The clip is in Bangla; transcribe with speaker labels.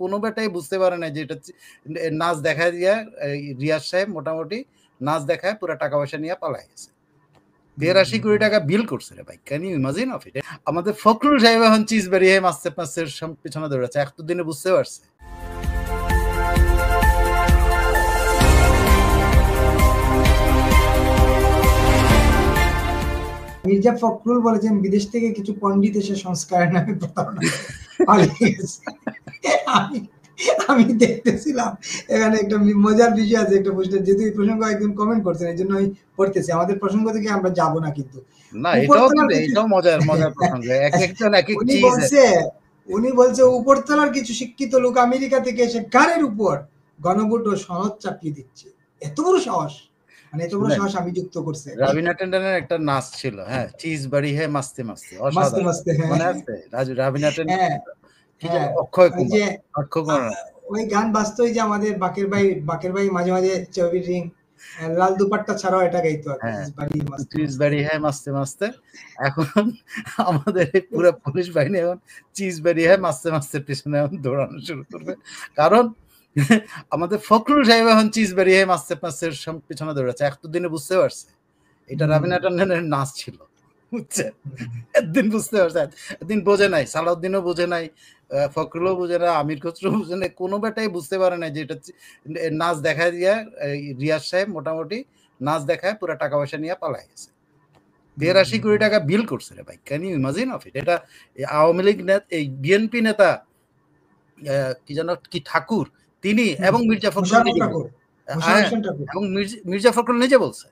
Speaker 1: কোনো বেটাই বুঝতে পারে না যে এটা নাচ দেখায় দিয়া রিয়াজ সাহেব মোটামুটি নাচ দেখায় পুরো টাকা পয়সা নিয়ে পালায় গেছে। ৮৩ কোটি টাকা বিল করছে রে ভাই, can you imagine of it? আমাদের ফখরুল সাহেব এখন চিজ বেরিয়ে মাসে মাসের পিছনে দৌড়াচ্ছে, এতদিনে বুঝতে পারছে।
Speaker 2: মির্জা ফখরুল বলেছেন বিদেশ থেকে কিছু পণ্ডিত এসে সংস্কারের নামে প্রতারণা পালিয়ে গেছে। আমি দেখতেছিলাম এখানে একটা মজার বিষয় আছে, একটা পোস্টার, যেহেতু এই প্রসঙ্গ একজন কমেন্ট করছেন এই জন্য আমি পড়তেছি। আমাদের প্রসঙ্গ থেকে আমরা যাব না, কিন্তু
Speaker 1: না এটাও মজার প্রসঙ্গ, এক একজন এক এক চিজ।
Speaker 2: উনি বলছে উপরতলার কিছু শিক্ষিত লোক আমেরিকা থেকে এসে গাড়ির উপর গণভোট ও সনদ চাপিয়ে দিচ্ছে। এত বড় সাহস, মানে এত বড় সাহস আমি যুক্ত করছে।
Speaker 1: রাবিনা টেন্ডনের একটা নাচ ছিল, হ্যাঁ, চিজ বাড়ি হ্যাঁ মাস্তে মাস্তে, অসাধারণ, মনে আছে? রাবিনা টেন্ডন অক্ষয় কুমার
Speaker 2: ওই গান বাজতোই যে আমাদের বাকের ভাই মাঝে মাঝে ছবি রিং লাল দুপাট্টা ছাড়াও এটা গাইতো,
Speaker 1: চিজ বাড়ি হ্যাঁ মাস্তে মাস্তে। এখন আমাদের পুরো পুলিশ বাহিনী এখন চিজ বাড়ি হ্যাঁ মাস্তে মাস্তের পিছনে এখন দৌড়ানো শুরু করবে, কারণ আমাদের ফখরুল সাহেব এখন চিজ বাড়ি হ্যাঁ মাস্তে মাস্তের পিছনে দৌড়াচ্ছে, এতদিনে বুঝতে পারছে এটা রাবিনা টন্ডনের নাচ ছিল, বুঝছেন? একদিন বুঝতে পারছে, একদিন বোঝে নাই, সালাউদ্দিনও বোঝে নাই, ফখরুলও বোঝে না, আমির খসরু বোঝে না, কোনো বেটাই বুঝতে পারে না যে এটা নাচ দেখায় দিয়া রিয়াজ সাহেব মোটামুটি নাচ দেখায় পুরো টাকা পয়সা নিয়ে পালায় গেছে। ৮৩ কোটি টাকা বিল করছে রে ভাই, can you imagine of it? এটা আওয়ামী লীগ এই বিএনপি নেতা কি যেন কি ঠাকুর তিনি এবং মির্জা ফখরুল নিজে বলছে,